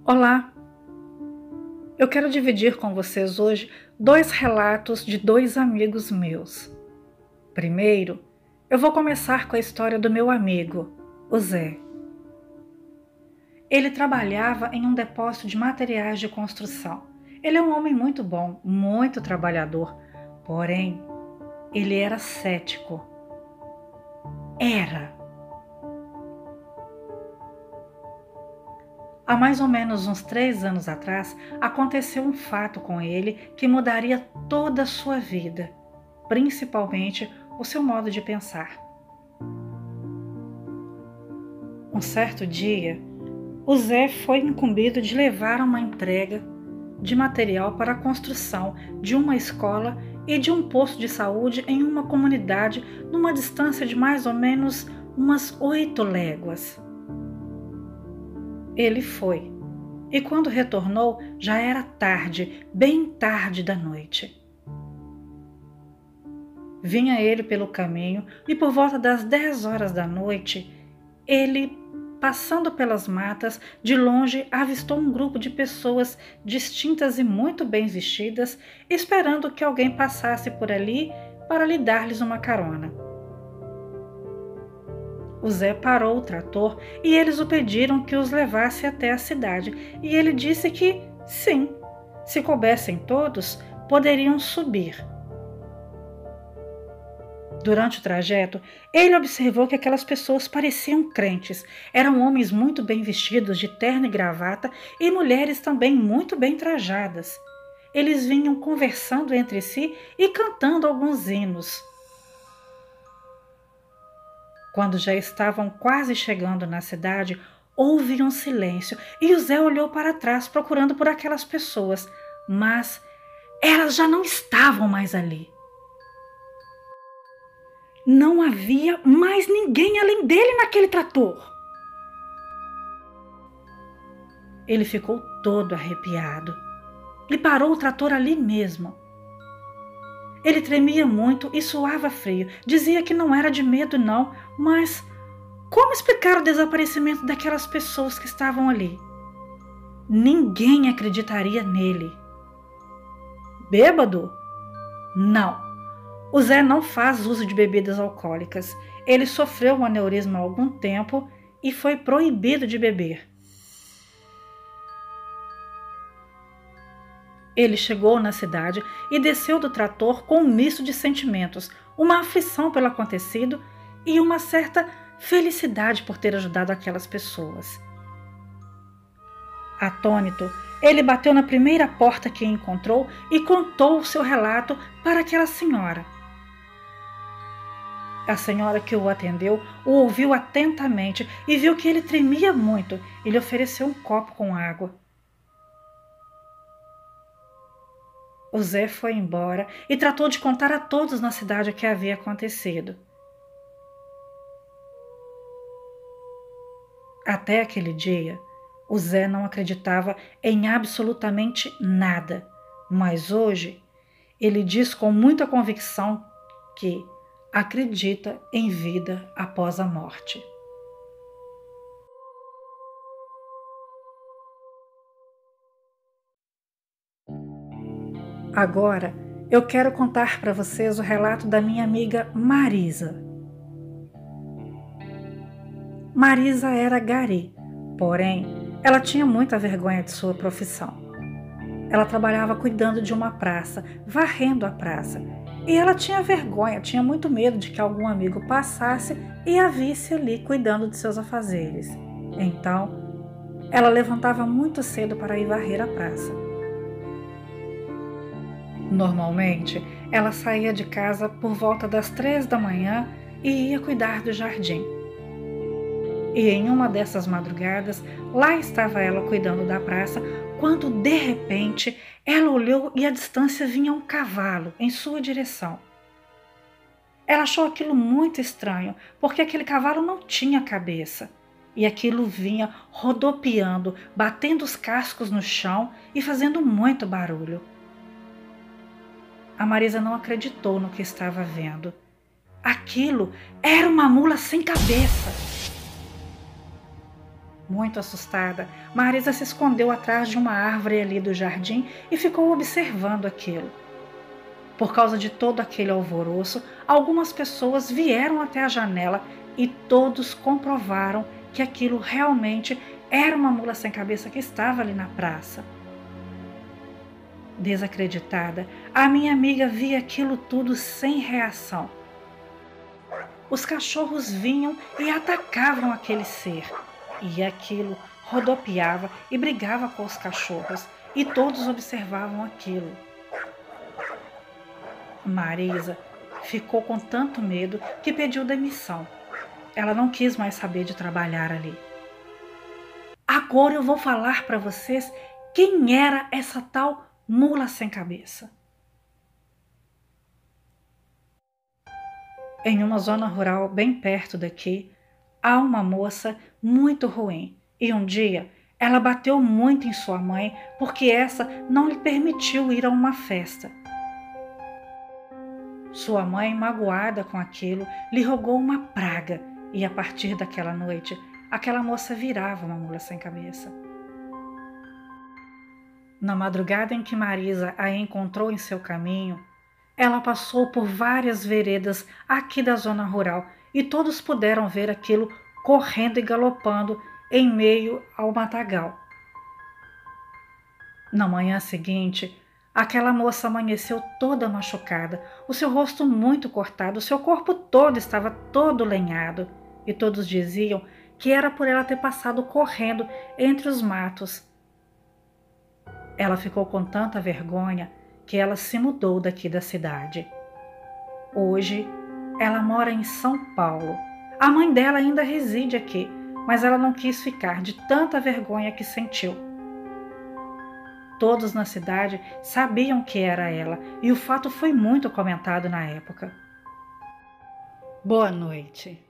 Olá! Eu quero dividir com vocês hoje 2 relatos de 2 amigos meus. Primeiro, eu vou começar com a história do meu amigo, o Zé. Ele trabalhava em um depósito de materiais de construção. Ele é um homem muito bom, muito trabalhador, porém, ele era cético. Há mais ou menos uns 3 anos atrás, aconteceu um fato com ele que mudaria toda a sua vida, principalmente o seu modo de pensar. Um certo dia, o Zé foi incumbido de levar uma entrega de material para a construção de uma escola e de um posto de saúde em uma comunidade numa distância de mais ou menos umas 8 léguas. Ele foi, e quando retornou já era tarde, bem tarde da noite. Vinha ele pelo caminho e por volta das 10 horas da noite, ele, passando pelas matas, de longe avistou um grupo de pessoas distintas e muito bem vestidas, esperando que alguém passasse por ali para lhe dar-lhes uma carona. O Zé parou o trator e eles o pediram que os levasse até a cidade, e ele disse que, sim, se coubessem todos, poderiam subir. Durante o trajeto, ele observou que aquelas pessoas pareciam crentes. Eram homens muito bem vestidos de terno e gravata e mulheres também muito bem trajadas. Eles vinham conversando entre si e cantando alguns hinos. Quando já estavam quase chegando na cidade, houve um silêncio e o Zé olhou para trás procurando por aquelas pessoas, mas elas já não estavam mais ali. Não havia mais ninguém além dele naquele trator. Ele ficou todo arrepiado e parou o trator ali mesmo. Ele tremia muito e suava frio. Dizia que não era de medo, não, mas como explicar o desaparecimento daquelas pessoas que estavam ali? Ninguém acreditaria nele. Bêbado? Não. O Zé não faz uso de bebidas alcoólicas. Ele sofreu um aneurisma há algum tempo e foi proibido de beber. Ele chegou na cidade e desceu do trator com um misto de sentimentos, uma aflição pelo acontecido e uma certa felicidade por ter ajudado aquelas pessoas. Atônito, ele bateu na primeira porta que encontrou e contou o seu relato para aquela senhora. A senhora que o atendeu o ouviu atentamente e viu que ele tremia muito e lhe ofereceu um copo com água. O Zé foi embora e tratou de contar a todos na cidade o que havia acontecido. Até aquele dia, o Zé não acreditava em absolutamente nada, mas hoje ele diz com muita convicção que acredita em vida após a morte. Agora, eu quero contar para vocês o relato da minha amiga Marisa. Marisa era gari, porém, ela tinha muita vergonha de sua profissão. Ela trabalhava cuidando de uma praça, varrendo a praça, e ela tinha vergonha, tinha muito medo de que algum amigo passasse e a visse ali cuidando de seus afazeres. Então, ela levantava muito cedo para ir varrer a praça. Normalmente, ela saía de casa por volta das 3 da manhã e ia cuidar do jardim. E em uma dessas madrugadas, lá estava ela cuidando da praça, quando de repente ela olhou e à distância vinha um cavalo em sua direção. Ela achou aquilo muito estranho, porque aquele cavalo não tinha cabeça. E aquilo vinha rodopiando, batendo os cascos no chão e fazendo muito barulho. A Marisa não acreditou no que estava vendo. Aquilo era uma mula sem cabeça. Muito assustada, Marisa se escondeu atrás de uma árvore ali do jardim e ficou observando aquilo. Por causa de todo aquele alvoroço, algumas pessoas vieram até a janela e todos comprovaram que aquilo realmente era uma mula sem cabeça que estava ali na praça. Desacreditada, a minha amiga via aquilo tudo sem reação. Os cachorros vinham e atacavam aquele ser, e aquilo rodopiava e brigava com os cachorros, e todos observavam aquilo. Marisa ficou com tanto medo que pediu demissão. Ela não quis mais saber de trabalhar ali. Agora eu vou falar para vocês quem era essa tal mula sem cabeça. Em uma zona rural bem perto daqui, há uma moça muito ruim e um dia ela bateu muito em sua mãe porque essa não lhe permitiu ir a uma festa. Sua mãe, magoada com aquilo, lhe rogou uma praga e a partir daquela noite, aquela moça virava uma mula sem cabeça. Na madrugada em que Marisa a encontrou em seu caminho, ela passou por várias veredas aqui da zona rural e todos puderam ver aquilo correndo e galopando em meio ao matagal. Na manhã seguinte, aquela moça amanheceu toda machucada, o seu rosto muito cortado, o seu corpo todo estava todo lenhado e todos diziam que era por ela ter passado correndo entre os matos. Ela ficou com tanta vergonha que ela se mudou daqui da cidade. Hoje, ela mora em São Paulo. A mãe dela ainda reside aqui, mas ela não quis ficar de tanta vergonha que sentiu. Todos na cidade sabiam que era ela e o fato foi muito comentado na época. Boa noite.